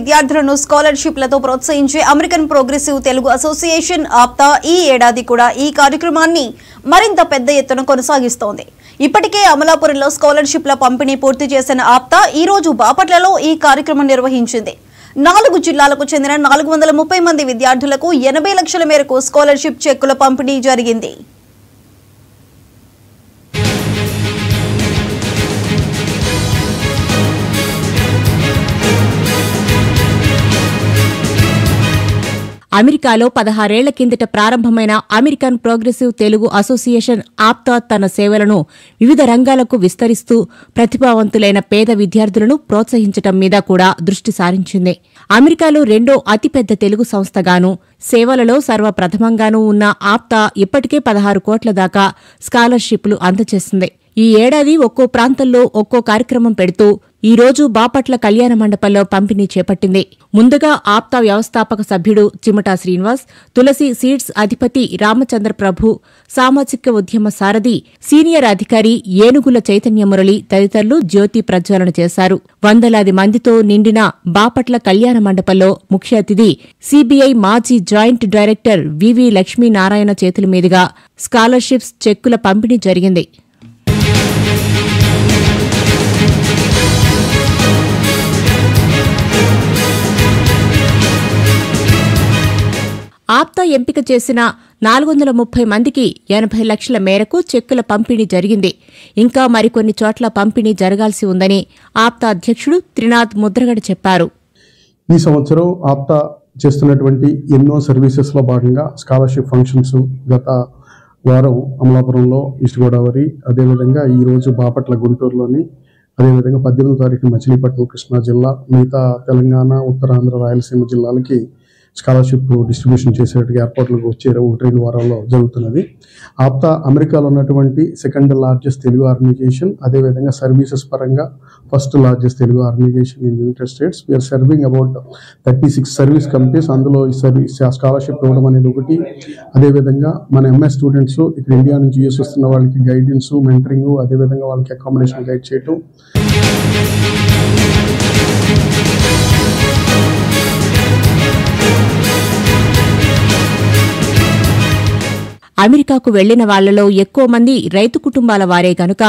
విద్యార్థులను స్కాలర్షిప్లతో ప్రోత్సహించే American progressive Telugu association APTA ఈ ఏడాది కూడా ఈ కార్యక్రమాన్ని మరింత పెద్ద ఎత్తున కొనసాగిస్తోంది. ఇప్పటికే అమలాపురంలో స్కాలర్షిప్ల పంపిణీ పూర్తి చేసిన ఆప్తా ఈ రోజు బాపట్లలో ఈ కార్యక్రమం నిర్వహించింది. 4 జిల్లాలకు చెందిన 430 మంది విద్యార్థులకు 80 లక్షల మేరకు స్కాలర్షిప్ చెక్కుల పంపిణీ జరిగింది. అమెరికాలో 16 ఏళ్ల కిందట ప్రారంభమైన American progressive Telugu association APTA తన సేవలను వివిధ రంగాలకు విస్తరిస్తూ ప్రతిభావంతులైన పేద విద్యార్థులను ప్రోత్సహించడం మీద కూడా దృష్టి సారించింది. అమెరికాలో రెండో అతిపెద్ద తెలుగు సంస్థగాను సేవలలో సర్వప్రథమంగానూ ఉన్న ఆప్తా ఇప్పటికే 16 కోట్ల దాకా స్కాలర్షిప్లు అందజేసింది. ఈ ఏడాది ఒక్కో ప్రాంతంలో ఒక్కో కార్యక్రమం పెడుతూ ఈ రోజు బాపట్ల కళ్యాణ మండపంలో పంపిణీ చేపట్టింది. ముందుగా ఆప్తా వ్యవస్థాపక సభ్యుడు చిమటా శ్రీనివాస్, తులసి సీడ్స్ అధిపతి రామచంద్ర ప్రభు, సామాజిక ఉద్యమ సారథి సీనియర్ అధికారి ఏనుగుల చైతన్య మురళి తదితరులు జ్యోతి ప్రజ్వలన చేశారు. వందలాది మందితో నిండిన బాపట్ల కళ్యాణ మండపంలో ముఖ్య అతిథి సిబిఐ మాజీ జాయింట్ డైరెక్టర్ వివి లక్ష్మీనారాయణ చేతుల మీదుగా స్కాలర్షిప్స్ చెక్కుల పంపిణీ జరిగింది. ఆప్తా ఎంపిక చేసిన 430 మందికి 80 లక్షల మేరకు చెక్కుల పంపిణీ జరిగింది. ఇంకా మరికొన్ని చోట్ల పంపిణీ జరగాల్సి ఉందని ఆప్తా అధ్యక్షుడు త్రినాథ్ ముద్రగడ చెప్పారు. ఈ సంవత్సరం ఆప్తా చేస్తున్నటువంటి ఎన్నో సర్వీసెస్లో భాగంగా స్కాలర్షిప్ ఫంక్షన్స్ గత వారం అమలాపురంలో, ఈస్ట్ గోదావరి, అదేవిధంగా ఈరోజు బాపట్ల గుంటూరులోని, అదేవిధంగా 18వ తారీఖు మచిలీపట్నం కృష్ణా జిల్లా, మిగతా తెలంగాణ, ఉత్తరాంధ్ర, రాయలసీమ జిల్లాలకి స్కాలర్షిప్ డిస్ట్రిబ్యూషన్ చేసేట్టుగా ఏర్పాట్లకు వచ్చే 1-2 వారాల్లో జరుగుతున్నది. ఆప్తా అమెరికాలో ఉన్నటువంటి సెకండ్ లార్జెస్ట్ తెలుగు ఆర్గనైజేషన్, అదేవిధంగా సర్వీసెస్ పరంగా first largest Telugu organization in United States. We are serving about 36 service companies. అందులో ఈ స్కాలర్షిప్ ఇవ్వడం అనేది ఒకటి. అదేవిధంగా మన ఎంఎస్ స్టూడెంట్స్ ఇక్కడ ఇండియా నుంచి యూఎస్ వస్తున్న వాళ్ళకి గైడెన్స్, మెంటరింగ్, అదేవిధంగా వాళ్ళకి అకామిడేషన్ గైడ్ చేయటం. అమెరికాకు వెళ్లిన వాళ్లలో ఎక్కువ మంది రైతు కుటుంబాల వారే గనుక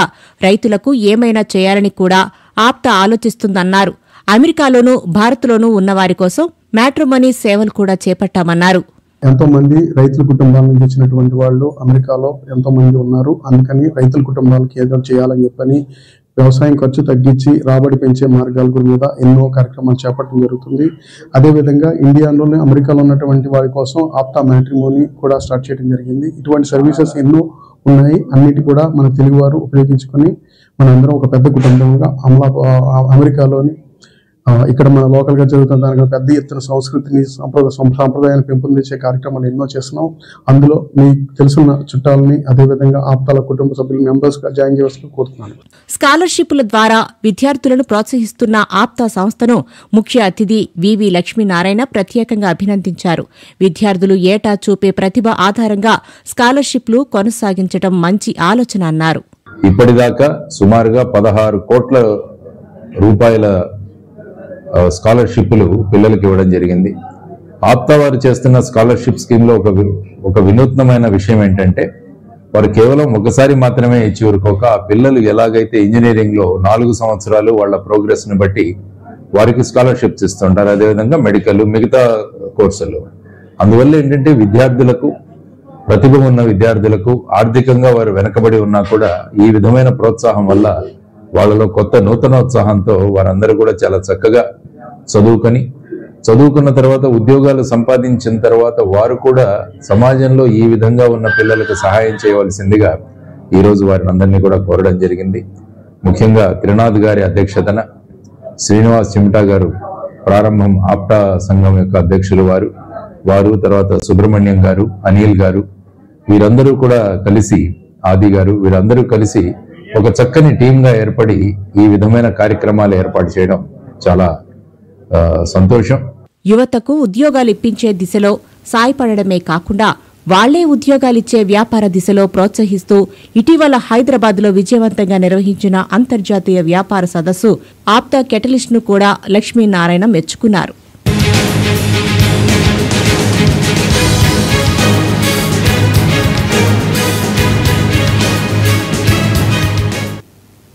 రైతులకు ఏమైనా చేయాలని కూడా ఆప్తా ఆలోచిస్తుందన్నారు. అమెరికాలోనూ భారత్లోనూ ఉన్నవారి కోసం మ్యాట్రిమోనీ సేవలు కూడా చేపట్టామన్నారు. ఎంతో మంది రైతుల కుటుంబాల నుంచి వచ్చినటువంటి వాళ్ళు అమెరికాలో ఎంతో మంది ఉన్నారు. అందుకని రైతుల కుటుంబాలకి ఏదో చేయాలని చెప్పని వ్యవసాయం ఖర్చు తగ్గించి రాబడి పెంచే మార్గాల మీద ఎన్నో కార్యక్రమాలు చేపట్టడం జరుగుతుంది. అదేవిధంగా ఇండియాలోనే అమెరికాలో ఉన్నటువంటి వారి కోసం ఆప్తా మ్యాట్రిమోనీ కూడా స్టార్ట్ చేయడం జరిగింది. ఇటువంటి సర్వీసెస్ ఎన్నో ఉన్నాయి. అన్నిటి కూడా మన తెలుగువారు ఉపయోగించుకొని మనందరం ఒక పెద్ద కుటుంబంగా అమెరికాలోని ఇక్కడ మన లోకల్గా జరుగుతున్న దానికి పెద్ద ఎత్తున సంస్కృతిని, సాంప్రదాయాన్ని పెంపొందించే కార్యక్రమాలు ఎన్నో చేస్తున్నాం. అందులో మీకు తెలుసున్న చుట్టాలని, అదేవిధంగా ఆప్తాల కుటుంబ సభ్యులు మెంబర్స్గా జాయిన్ చేయాల్సి కోరుతున్నాను. స్కాలర్షిప్ల ద్వారా విద్యార్థులను ప్రోత్సహిస్తున్న ఆప్తా సంస్థను ముఖ్య అతిథి వివి లక్ష్మీనారాయణ ప్రత్యేకంగా అభినందించారు. విద్యార్థులు ఏటా చూపే ప్రతిభ ఆధారంగా స్కాలర్షిప్లు కొనసాగించడం మంచి ఆలోచన అన్నారు. ఇప్పటిదాకా సుమారుగా 16 కోట్ల రూపాయల స్కాలర్షిప్లు పిల్లలకి ఇవ్వడం జరిగింది. ఆప్తా వారు చేస్తున్న స్కాలర్షిప్ స్కీమ్లో ఒక వినూత్నమైన విషయం ఏంటంటే, వారు కేవలం ఒకసారి మాత్రమే ఇచ్చి ఊరుకోక ఆ పిల్లలు ఎలాగైతే ఇంజనీరింగ్లో 4 సంవత్సరాలు వాళ్ళ ప్రోగ్రెస్ని బట్టి వారికి స్కాలర్షిప్స్ ఇస్తుంటారు, అదేవిధంగా మెడికల్, మిగతా కోర్సులు. అందువల్ల ఏంటంటే విద్యార్థులకు, ప్రతిభ ఉన్న విద్యార్థులకు ఆర్థికంగా వారు వెనకబడి ఉన్నా కూడా ఈ విధమైన ప్రోత్సాహం వల్ల వాళ్ళలో కొత్త నూతనోత్సాహంతో వారందరూ కూడా చాలా చక్కగా చదువుకున్న తర్వాత ఉద్యోగాలు సంపాదించిన తర్వాత వారు కూడా సమాజంలో ఈ విధంగా ఉన్న పిల్లలకు సహాయం చేయవలసిందిగా ఈరోజు వారిని అందరినీ కూడా కోరడం జరిగింది. ముఖ్యంగా త్రినాథ్ గారి అధ్యక్షతన శ్రీనివాస్ చిమటా గారు ప్రారంభం ఆప్తా సంఘం యొక్క అధ్యక్షులు వారు తర్వాత సుబ్రహ్మణ్యం గారు, అనిల్ గారు, వీరందరూ కూడా కలిసి, ఆది గారు, వీరందరూ కలిసి ఒక చక్కని టీంగా ఏర్పడి ఈ విధమైన కార్యక్రమాలు ఏర్పాటు చేయడం చాలా సంతోషం. యువతకు ఉద్యోగాలు ఇప్పించే దిశలో సాయపడమే కాకుండా వాళ్లే ఉద్యోగాలిచ్చే వ్యాపార దిశలో ప్రోత్సహిస్తూ ఇటీవల హైదరాబాద్లో విజయవంతంగా నిర్వహించిన అంతర్జాతీయ వ్యాపార సదస్సు ఆప్తా కెటలిస్ట్ ను కూడా లక్ష్మీనారాయణ మెచ్చుకున్నారు.